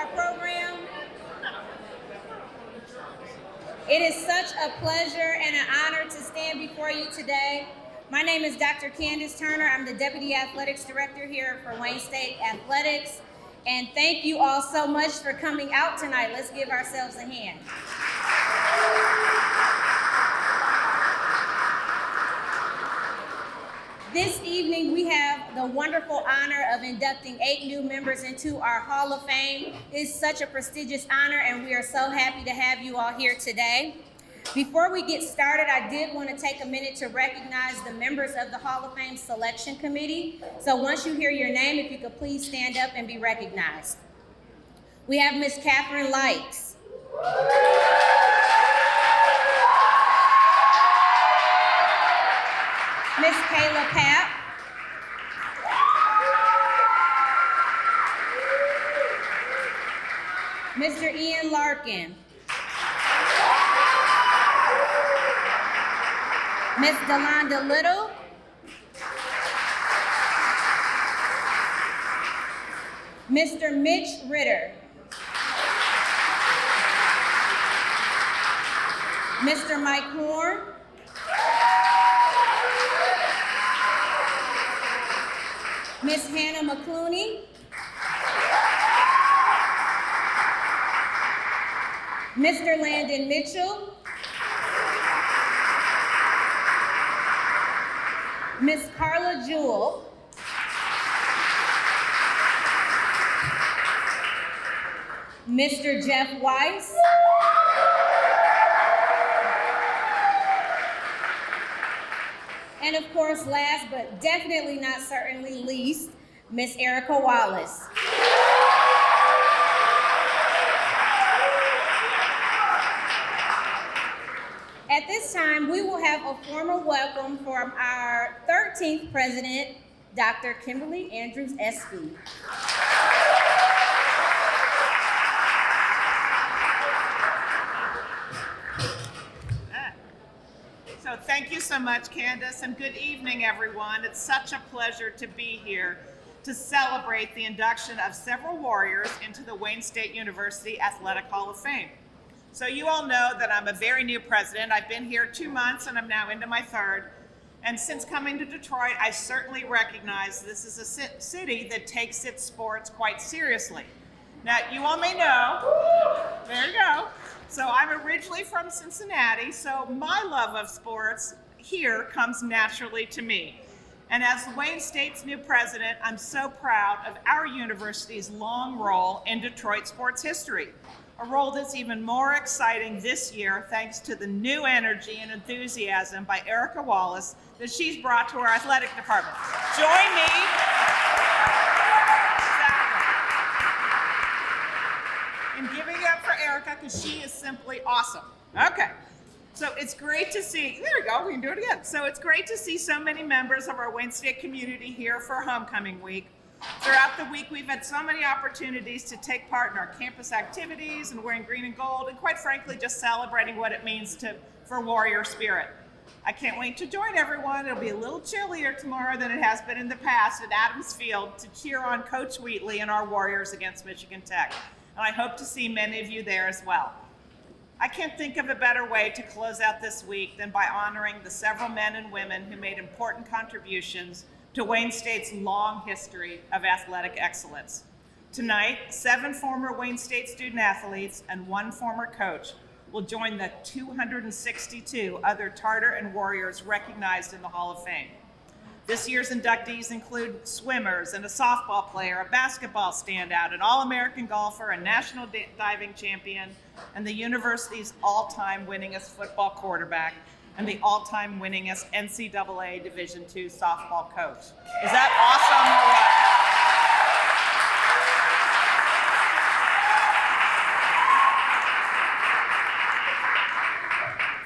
our program. It is such a pleasure and an honor to stand before you today. My name is Dr. Candace Turner. I'm the Deputy Athletics Director here for Wayne State Athletics. And thank you all so much for coming out tonight. Let's give ourselves a hand. This evening, we have the wonderful honor of inducting 8 new members into our Hall of Fame. It's such a prestigious honor, and we are so happy to have you all here today. Before we get started, I did want to take a minute to recognize the members of the Hall of Fame Selection Committee. So once you hear your name, if you could please stand up and be recognized. We have Ms. Catherine Likes. Ms. Kayla Papp. Mr. Ian Larkin. Ms. Delonda Little. Mr. Mitch Ritter. Mr. Mike Horn. Ms. Hannah McClooney. Mr. Landon Mitchell. Ms. Carla Jewell. Mr. Jeff Weiss. And of course, last but definitely not certainly least, Ms. Erica Wallace. At this time, we will have a formal welcome from our 13th president, Dr. Kimberly Andrews Espy. So thank you so much, Candace, and good evening, everyone. It's such a pleasure to be here to celebrate the induction of several Warriors into the Wayne State University Athletic Hall of Fame. So you all know that I'm a very new president. I've been here 2 months and I'm now into my 3rd. And since coming to Detroit, I certainly recognize this is a city that takes its sports quite seriously. Now, you all may know, there you go. So I'm originally from Cincinnati, so my love of sports here comes naturally to me. And as Wayne State's new president, I'm so proud of our university's long role in Detroit sports history, a role that's even more exciting this year thanks to the new energy and enthusiasm by Erica Wallace that she's brought to our athletic department. Join me. And giving it up for Erica because she is simply awesome. Okay, so it's great to see, there we go, we can do it again. So it's great to see so many members of our Wayne State community here for homecoming week. Throughout the week, we've had so many opportunities to take part in our campus activities and wearing green and gold, and quite frankly, just celebrating what it means for Warrior spirit. I can't wait to join everyone. It'll be a little chillier tomorrow than it has been in the past at Adams Field to cheer on Coach Wheatley and our Warriors against Michigan Tech. And I hope to see many of you there as well. I can't think of a better way to close out this week than by honoring the several men and women who made important contributions to Wayne State's long history of athletic excellence. Tonight, 7 former Wayne State student athletes and 1 former coach will join the 262 other Tartar and Warriors recognized in the Hall of Fame. This year's inductees include swimmers and a softball player, a basketball standout, an All-American golfer, a national diving champion, and the university's all-time winningest football quarterback, and the all-time winningest NCAA Division II softball coach. Is that awesome or what?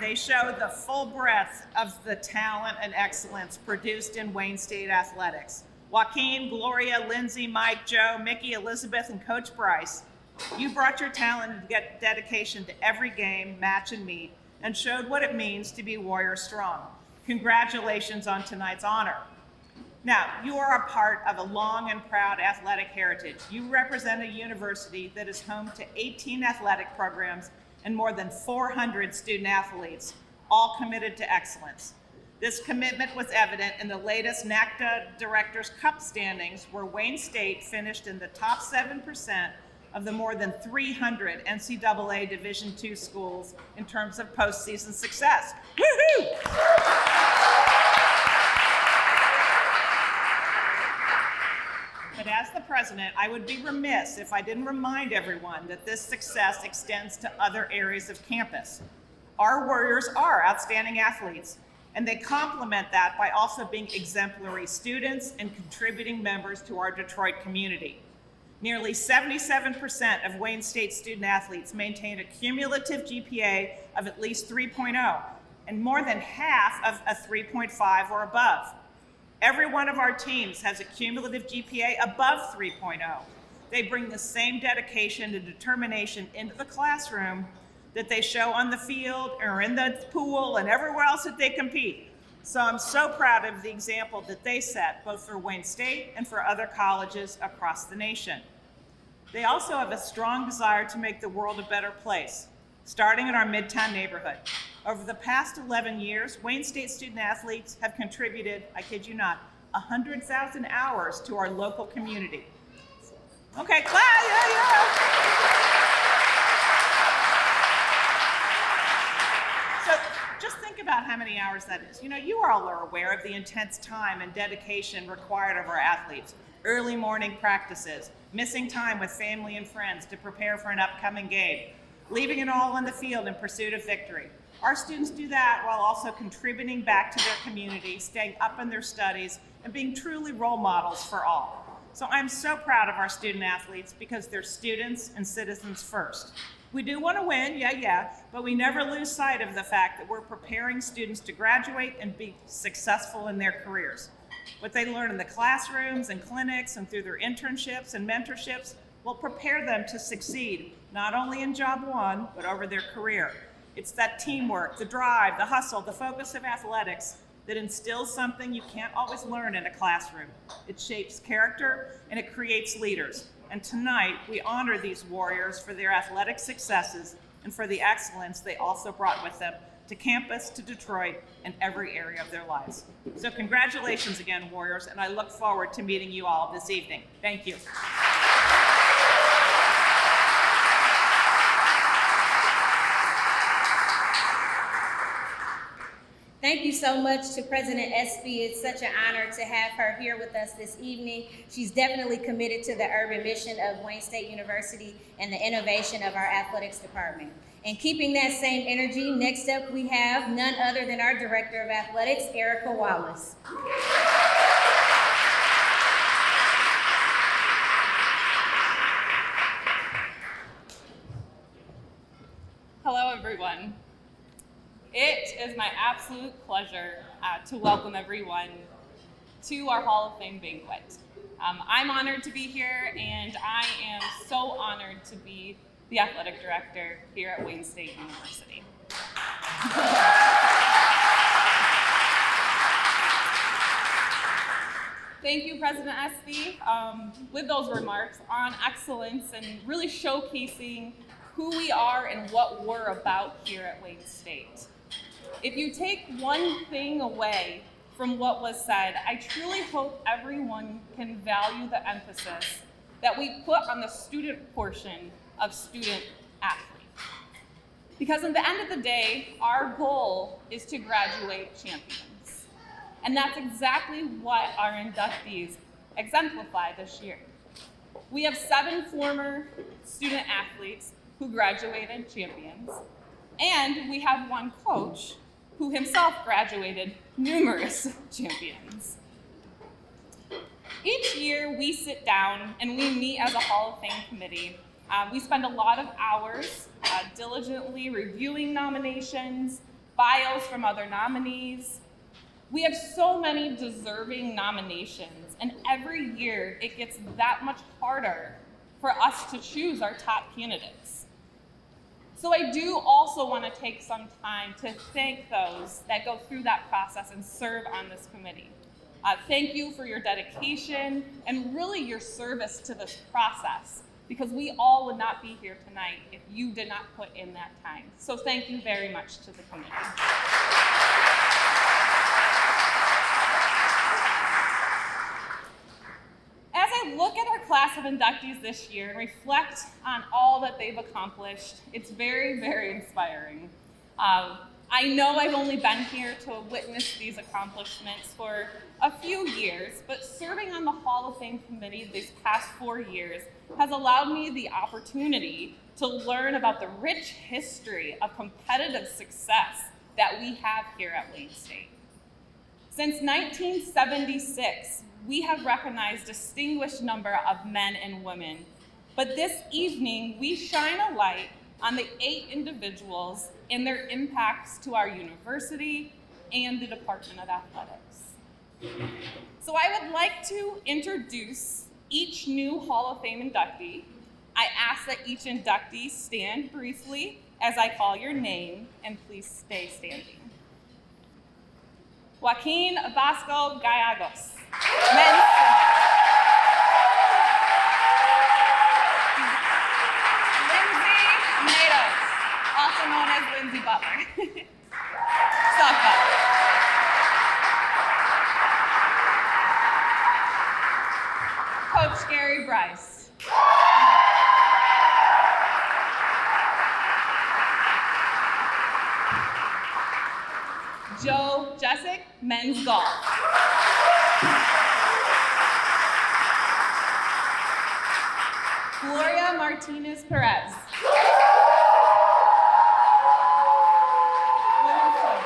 They show the full breadth of the talent and excellence produced in Wayne State athletics. Joaquin, Gloria, Lindsay, Mike, Joe, Mickey, Elizabeth, and Coach Bryce, you brought your talent and dedication to every game, match, and meet, and showed what it means to be Warrior strong. Congratulations on tonight's honor. Now, you are a part of a long and proud athletic heritage. You represent a university that is home to 18 athletic programs and more than 400 student athletes, all committed to excellence. This commitment was evident in the latest NACDA Directors' Cup standings, where Wayne State finished in the top 7% of the more than 300 NCAA Division II schools in terms of postseason success. Woohoo! But as the president, I would be remiss if I didn't remind everyone that this success extends to other areas of campus. Our Warriors are outstanding athletes, and they complement that by also being exemplary students and contributing members to our Detroit community. Nearly 77% of Wayne State student athletes maintain a cumulative GPA of at least 3.0, and more than half of a 3.5 or above. Every one of our teams has a cumulative GPA above 3.0. They bring the same dedication and determination into the classroom that they show on the field or in the pool and everywhere else that they compete. So I'm so proud of the example that they set, both for Wayne State and for other colleges across the nation. They also have a strong desire to make the world a better place, starting in our Midtown neighborhood. Over the past 11 years, Wayne State student athletes have contributed, I kid you not, 100,000 hours to our local community. Okay, clap, yeah. So just think about how many hours that is. You know, you all are aware of the intense time and dedication required of our athletes. Early morning practices, missing time with family and friends to prepare for an upcoming game, leaving it all on the field in pursuit of victory. Our students do that while also contributing back to their community, staying up in their studies, and being truly role models for all. So I'm so proud of our student athletes because they're students and citizens first. We do want to win, yeah, but we never lose sight of the fact that we're preparing students to graduate and be successful in their careers. What they learn in the classrooms and clinics and through their internships and mentorships will prepare them to succeed, not only in job one, but over their career. It's that teamwork, the drive, the hustle, the focus of athletics that instills something you can't always learn in a classroom. It shapes character and it creates leaders. And tonight, we honor these warriors for their athletic successes and for the excellence they also brought with them to campus, to Detroit, and every area of their lives. So congratulations again, Warriors, and I look forward to meeting you all this evening. Thank you. Thank you so much to President Espy. It's such an honor to have her here with us this evening. She's definitely committed to the urban mission of Wayne State University and the innovation of our athletics department. And keeping that same energy, next up we have none other than our Director of Athletics, Erica Wallace. Hello, everyone. It is my absolute pleasure to welcome everyone to our Hall of Fame banquet. I'm honored to be here, and I am so honored to be the athletic director here at Wayne State University. Thank you, President Espy, with those remarks on excellence and really showcasing who we are and what we're about here at Wayne State. If you take one thing away from what was said, I truly hope everyone can value the emphasis that we put on the student portion of student athlete. Because at the end of the day, our goal is to graduate champions. And that's exactly what our inductees exemplify this year. We have 7 former student athletes who graduated champions, and we have 1 coach who himself graduated numerous champions. Each year we sit down and we meet as a Hall of Fame committee. We spend a lot of hours diligently reviewing nominations, bios from other nominees. We have so many deserving nominations, and every year it gets that much harder for us to choose our top candidates. So I do also want to take some time to thank those that go through that process and serve on this committee. Thank you for your dedication and really your service to this process, because we all would not be here tonight if you did not put in that time. So thank you very much to the committee. As I look at our class of inductees this year and reflect on all that they've accomplished, it's very, very inspiring. I know I've only been here to witness these accomplishments for a few years, but serving on the Hall of Fame committee these past 4 years has allowed me the opportunity to learn about the rich history of competitive success that we have here at Wayne State. Since 1976, we have recognized a distinguished number of men and women, but this evening we shine a light on the 8 individuals and their impacts to our university and the Department of Athletics. So I would like to introduce each new Hall of Fame inductee. I ask that each inductee stand briefly as I call your name, and please stay standing. Joaquin Vasco Gallegos, men's swimmer. Lindsay Matos, also known as Lindsay Butler. Softball. Coach Gary Bryce. Joe Jessic, men's golf. Gloria Martinez Perez. Women's swimming.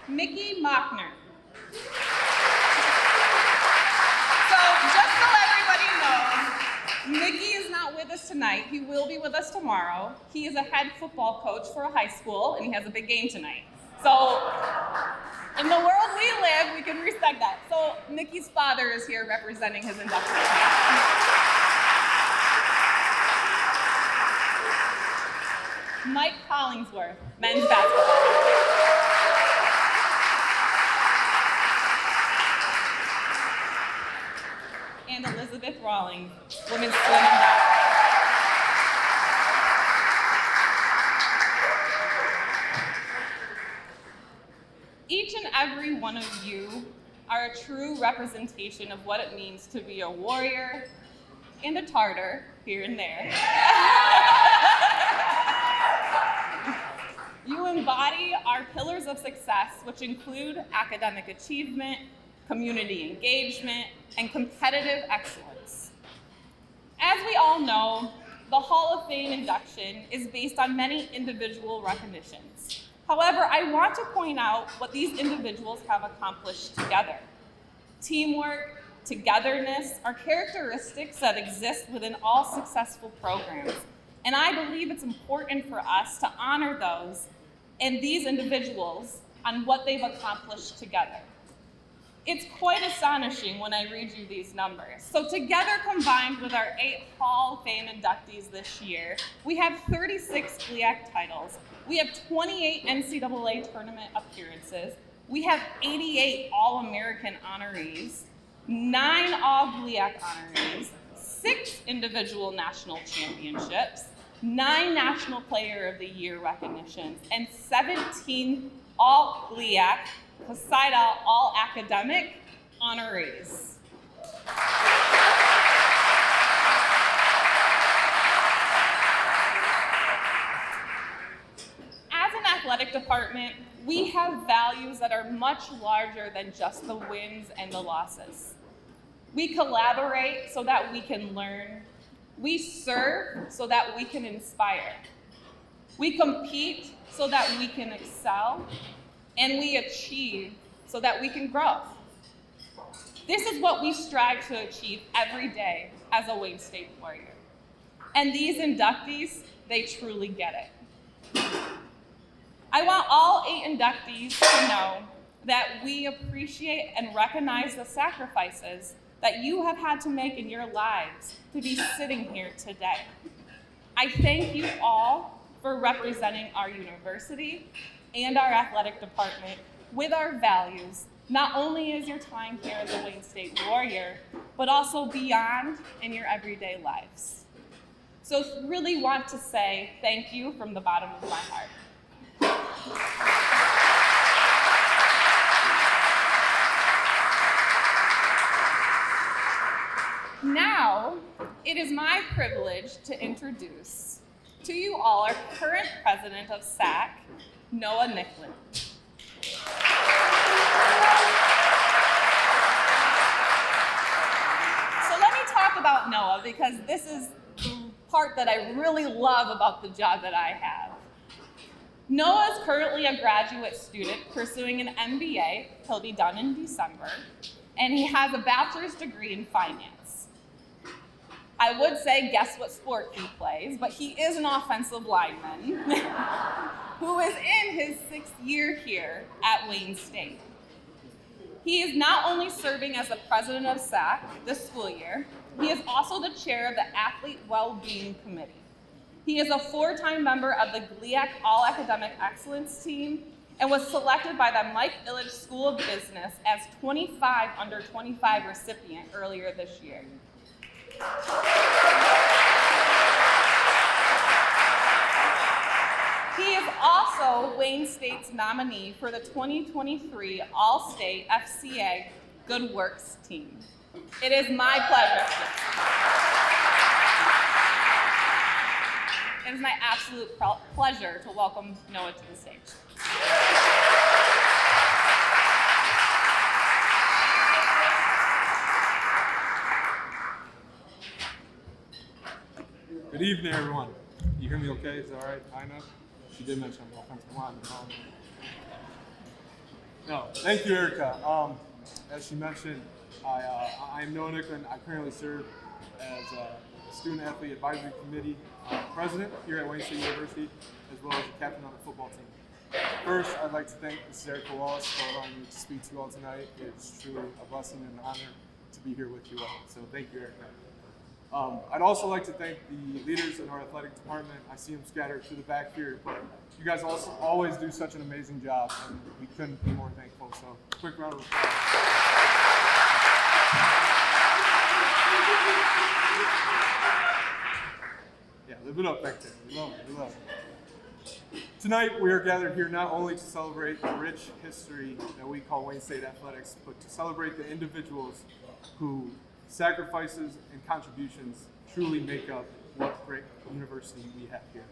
Mickey Mockner. So just so everybody knows, Mickey is not with us tonight. He will be with us tomorrow. He is a head football coach for a high school, and he has a big game tonight. So in the world we live, we can respect that. So Mickey's father is here representing his induction. Mike Hollingsworth, men's basketball. And Elizabeth Rawlings, women's swimming. Each and every one of you are a true representation of what it means to be a warrior and a Tartar here and there. You embody our pillars of success, which include academic achievement, community engagement, and competitive excellence. As we all know, the Hall of Fame induction is based on many individual recognitions. However, I want to point out what these individuals have accomplished together. Teamwork, togetherness are characteristics that exist within all successful programs, and I believe it's important for us to honor those and these individuals on what they've accomplished together. It's quite astonishing when I read you these numbers. So together, combined with our 8 Hall of Fame inductees this year, we have 36 GLIAC titles. We have 28 NCAA tournament appearances. We have 88 All-American honorees, 9 All-GLIAC honorees, 6 individual national championships, 9 National Player of the Year recognitions, and 17 All-GLIAC COSIDA All-Academic honorees. As an athletic department, we have values that are much larger than just the wins and the losses. We collaborate so that we can learn. We serve so that we can inspire. We compete so that we can excel. And we achieve so that we can grow. This is what we strive to achieve every day as a Wayne State Warrior. And these inductees, they truly get it. I want all 8 inductees to know that we appreciate and recognize the sacrifices that you have had to make in your lives to be sitting here today. I thank you all for representing our university and our athletic department with our values, not only is your time here as a Wayne State Warrior, but also beyond in your everyday lives. So really want to say thank you from the bottom of my heart. Now, it is my privilege to introduce to you all our current president of SAC, Noah Nicklin. So let me talk about Noah, because this is the part that I really love about the job that I have. Noah is currently a graduate student pursuing an MBA. He'll be done in December, and he has a bachelor's degree in finance. I would say guess what sport he plays, but he is an offensive lineman who is in his 6th year here at Wayne State. He is not only serving as the president of SAC this school year, he is also the chair of the Athlete Well-Being Committee. He is a 4-time member of the GLIAC All-Academic Excellence Team and was selected by the Mike Ilitch School of Business as 25 under 25 recipient earlier this year. He is also Wayne State's nominee for the 2023 All-State FCA Good Works Team. It is my pleasure. It is my absolute pleasure to welcome Noah to the stage. Good evening, everyone. You hear me okay? Is that all right? I know. She did mention I'm offensive lineman. No, thank you, Erica. As she mentioned, I'm Noah Nicklin. I currently serve as a Student Athlete Advisory Committee president here at Wayne State University, as well as a captain on the football team. First, I'd like to thank Mrs. Erica Wallace for allowing me to speak to you all tonight. It's truly a blessing and an honor to be here with you all. So thank you, Erica. I'd also like to thank the leaders in our athletic department. I see them scattered to the back here, but you guys also always do such an amazing job, and we couldn't be more thankful. So, quick round of applause. Yeah, live it up back there. We love it. We love it. Tonight, we are gathered here not only to celebrate the rich history that we call Wayne State athletics, but to celebrate the individuals who sacrifices and contributions truly make up what great university we have here.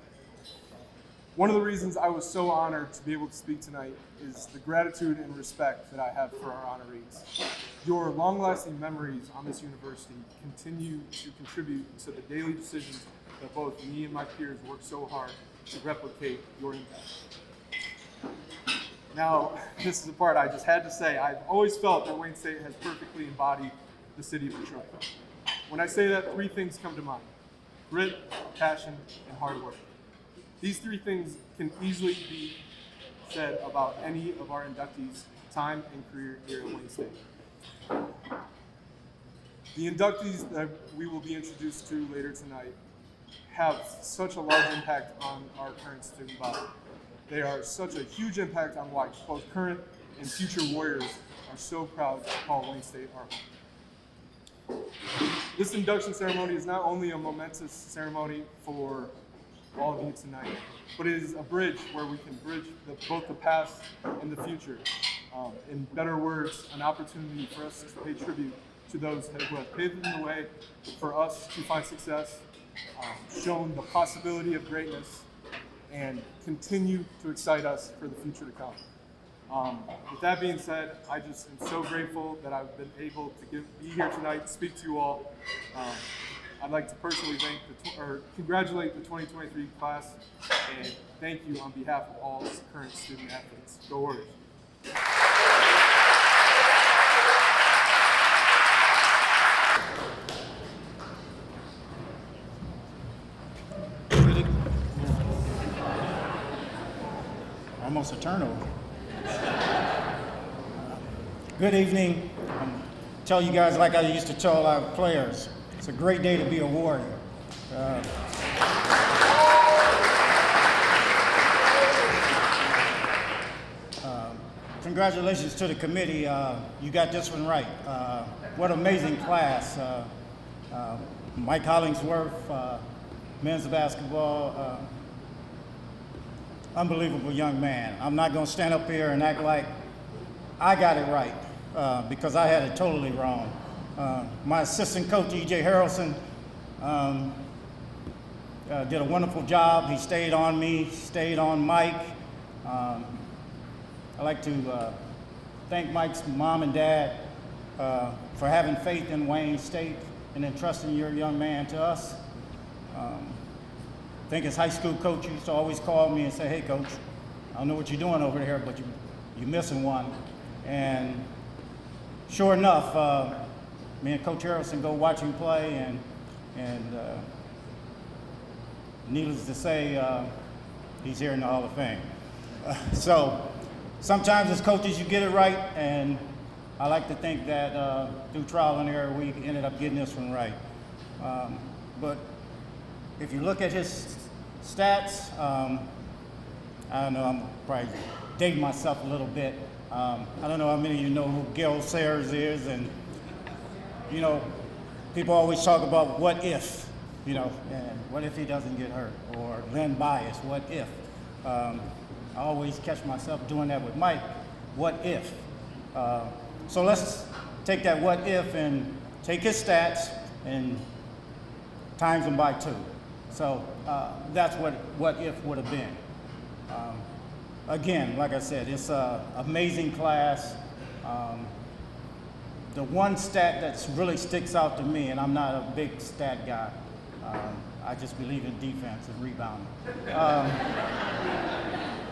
One of the reasons I was so honored to be able to speak tonight is the gratitude and respect that I have for our honorees. Your long-lasting memories on this university continue to contribute to the daily decisions that both me and my peers work so hard to replicate your impact. Now, this is the part I just had to say. I've always felt that Wayne State has perfectly embodied the city of Detroit. When I say that, 3 things come to mind: grit, passion, and hard work. These 3 things can easily be said about any of our inductees' time and career here at Wayne State. The inductees that we will be introduced to later tonight have such a large impact on our current student body. They are such a huge impact on why both current and future Warriors are so proud to call Wayne State our home. This induction ceremony is not only a momentous ceremony for all of you tonight, but it is a bridge where we can bridge both the past and the future. In better words, an opportunity for us to pay tribute to those who have paved the way for us to find success, shown the possibility of greatness, and continue to excite us for the future to come. With that being said, I just am so grateful that I've been able to be here tonight to speak to you all. I'd like to personally congratulate the 2023 class, and thank you on behalf of all current student athletes. Go Warriors. Almost a turnover. Good evening. Tell you guys like I used to tell our players, it's a great day to be a Warrior. congratulations to the committee. You got this one right. What an amazing class. Mike Hollingsworth, men's basketball, unbelievable young man. I'm not going to stand up here and act like I got it right because I had it totally wrong. My assistant coach, E.J. Harrelson, did a wonderful job. He stayed on me, stayed on Mike. I'd like to thank Mike's mom and dad for having faith in Wayne State and entrusting your young man to us. I think his high school coach used to always call me and say, "Hey, coach, I don't know what you're doing over here, but you're missing one." And sure enough, me and Coach Harrelson go watch him play, and needless to say, he's here in the Hall of Fame. So sometimes as coaches, you get it right, and I like to think that through trial and error, we ended up getting this one right. But if you look at his stats, I don't know, I'm probably dating myself a little bit. I don't know how many of you know who Gil Sayers is, and you know, people always talk about what if, and what if he doesn't get hurt, or Len Bias, what if. I always catch myself doing that with Mike, what if. So let's take that what if and take his stats and times them by 2. So that's what if would have been. Again, like I said, it's an amazing class. The one stat that really sticks out to me, and I'm not a big stat guy, I just believe in defense and rebounding.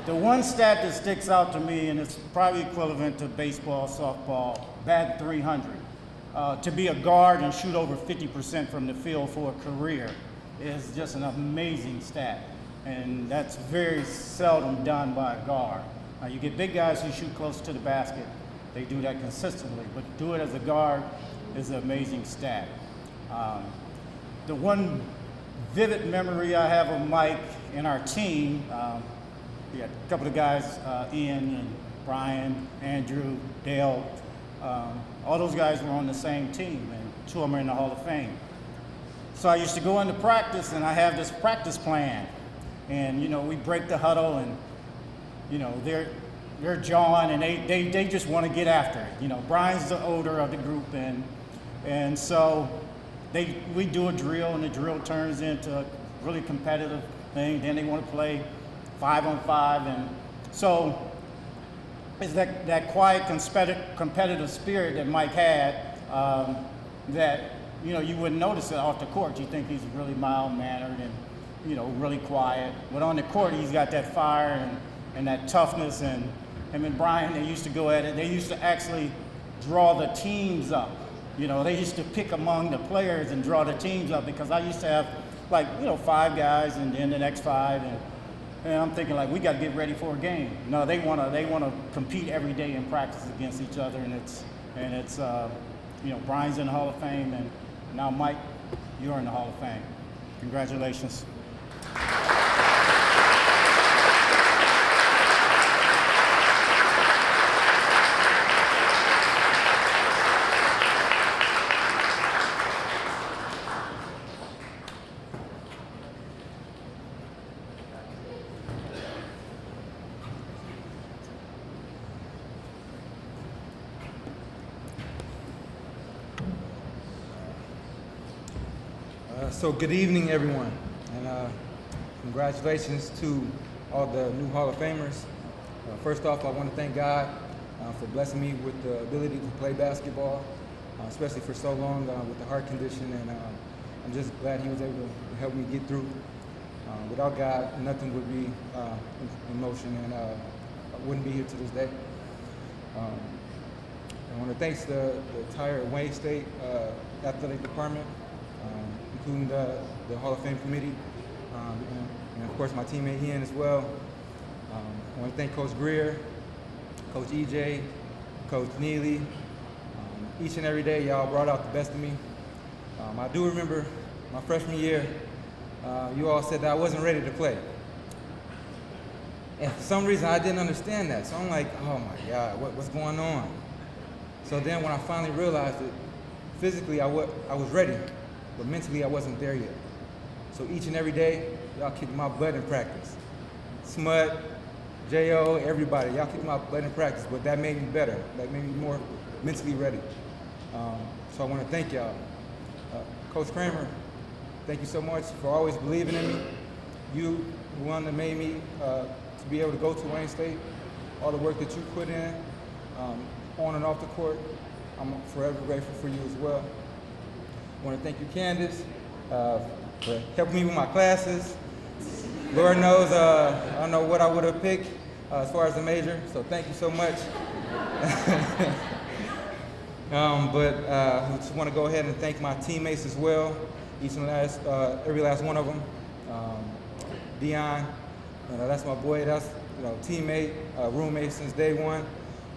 The one stat that sticks out to me, and it's probably equivalent to baseball, softball, batting 300. To be a guard and shoot over 50% from the field for a career is just an amazing stat. And that's very seldom done by a guard. You get big guys who shoot close to the basket. They do that consistently, but to do it as a guard is an amazing stat. The one vivid memory I have of Mike and our team, we had a couple of guys, Ian and Brian, Andrew, Dale, all those guys were on the same team, and 2 of them are in the Hall of Fame. So I used to go into practice, and I have this practice plan. And, we break the huddle, and, they're jawing, and they just want to get after it. Brian's the older of the group, and so we do a drill, and the drill turns into a really competitive thing. Then they want to play 5-on-5, and so it's that quiet competitive spirit that Mike had that you wouldn't notice it off the court. You think he's really mild-mannered and really quiet. But on the court, he's got that fire and that toughness. And him and Brian, they used to go at it. They used to actually draw the teams up. They used to pick among the players and draw the teams up, because I used to have 5 guys and then the next 5, and I'm thinking we got to get ready for a game. No, they want to compete every day in practice against each other, and it's Brian's in the Hall of Fame, and now Mike, you're in the Hall of Fame. Congratulations. So good evening, everyone, and congratulations to all the new Hall of Famers. First off, I want to thank God for blessing me with the ability to play basketball, especially for so long with the heart condition, and I'm just glad He was able to help me get through. Without God, nothing would be in motion, and I wouldn't be here to this day. I want to thank the entire Wayne State athletic department, including the Hall of Fame committee, and of course my teammate Ian as well. I want to thank Coach Greer, Coach EJ, Coach Neely. Each and every day, y'all brought out the best of me. I do remember my freshman year, you all said that I wasn't ready to play. And for some reason, I didn't understand that. So I'm like, oh my God, what's going on? So then when I finally realized it, physically I was ready, but mentally I wasn't there yet. So each and every day, y'all kicked my butt in practice. Smut, J.O., everybody, y'all kicked my butt in practice, but that made me better. That made me more mentally ready. So I want to thank y'all. Coach Kramer, thank you so much for always believing in me. You, the one that made me to be able to go to Wayne State, all the work that you put in, on and off the court, I'm forever grateful for you as well. I want to thank you, Candace, for helping me with my classes. Lord knows I don't know what I would have picked as far as the major, so thank you so much. But I just want to go ahead and thank my teammates as well, every last one of them. Dion, that's my boy, that's teammate, roommate since day one,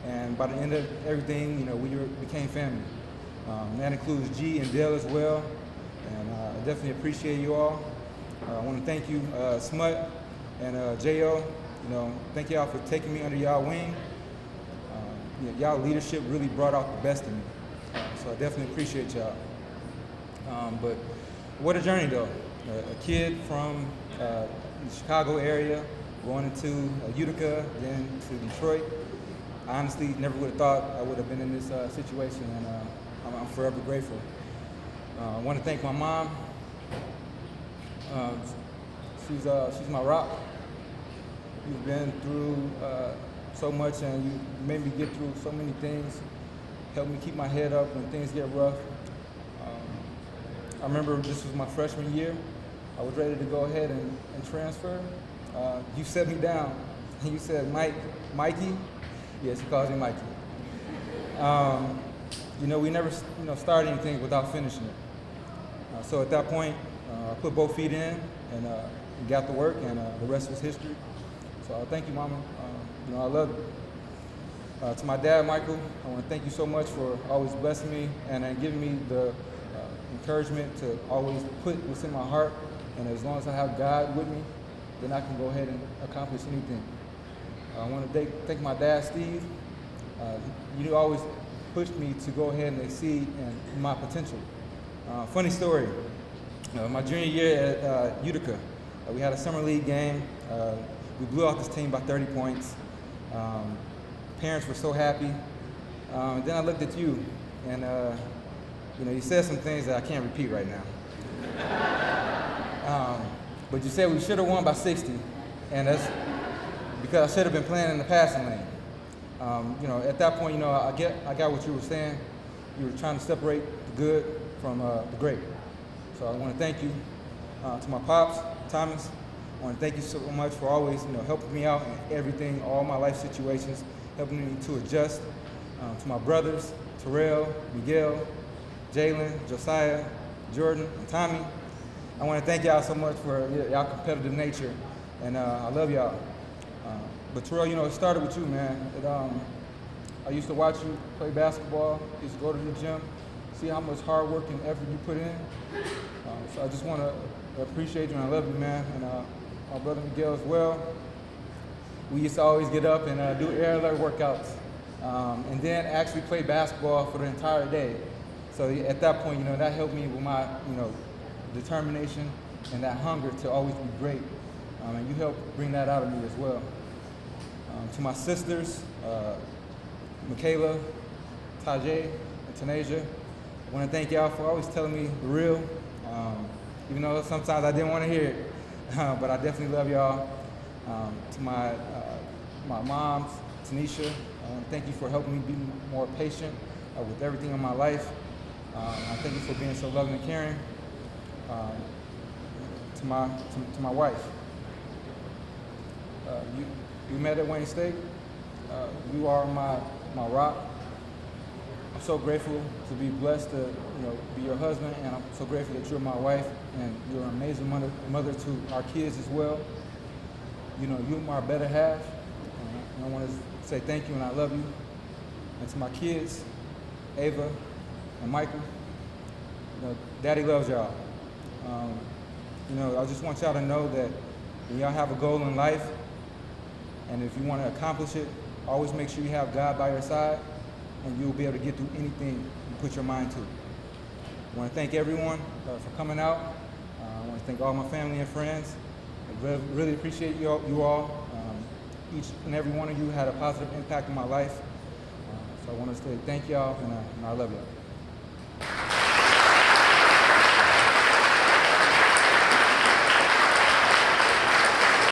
and by the end of everything, we became family. That includes G and Dale as well, and I definitely appreciate you all. I want to thank you, Smut and J.O. Thank y'all for taking me under y'all wing. Y'all leadership really brought out the best in me, so I definitely appreciate y'all. But what a journey though. A kid from the Chicago area going into Utica, then to Detroit. I honestly never would have thought I would have been in this situation, and I'm forever grateful. I want to thank my mom. She's my rock. You've been through so much, and you made me get through so many things. Helped me keep my head up when things get rough. I remember this was my freshman year. I was ready to go ahead and transfer. You set me down, and you said, Mikey? Yes, he calls me Mikey. We never started anything without finishing it. So at that point, I put both feet in and got to work, and the rest was history. So thank you, Mama. I love you. To my dad, Michael, I want to thank you so much for always blessing me and giving me the encouragement to always put what's in my heart. And as long as I have God with me, then I can go ahead and accomplish anything. I want to thank my dad, Steve. You always pushed me to go ahead and exceed in my potential. Funny story. My junior year at Utica, we had a summer league game. We blew out this team by 30 points. Parents were so happy. Then I looked at you, and you said some things that I can't repeat right now. But you said we should have won by 60, and that's because I should have been playing in the passing lane. At that point, I got what you were saying. You were trying to separate the good from the great. So I want to thank you. To my pops, Thomas, I want to thank you so much for always, helping me out in everything, all my life situations, helping me to adjust. To my brothers, Terrell, Miguel, Jalen, Josiah, Jordan, and Tommy, I want to thank y'all so much for y'all competitive nature, and I love y'all. But Terrell, it started with you, man. I used to watch you play basketball, used to go to the gym, see how much hard work and effort you put in. So I just want to appreciate you, and I love you, man. And my brother Miguel as well. We used to always get up and do air alert workouts, and then actually play basketball for the entire day. So at that point, that helped me with my, determination and that hunger to always be great. And you helped bring that out of me as well. To my sisters, Michaela, Tajay, and Tanasia, I want to thank y'all for always telling me the real, even though sometimes I didn't want to hear it, but I definitely love y'all. To my moms, Tanisha, thank you for helping me be more patient with everything in my life. I thank you for being so loving and caring. To my wife, you met at Wayne State. You are my rock. I'm so grateful to be blessed to be your husband, and I'm so grateful that you're my wife, and you're an amazing mother to our kids as well. You're my better half, and I want to say thank you and I love you. And to my kids, Ava and Michael, Daddy loves y'all. I just want y'all to know that when y'all have a goal in life, And if you want to accomplish it, always make sure you have God by your side, and you'll be able to get through anything you put your mind to. I want to thank everyone for coming out. I want to thank all my family and friends. I really appreciate you all. Each and every one of you had a positive impact on my life. So I want to say thank y'all, and I love y'all.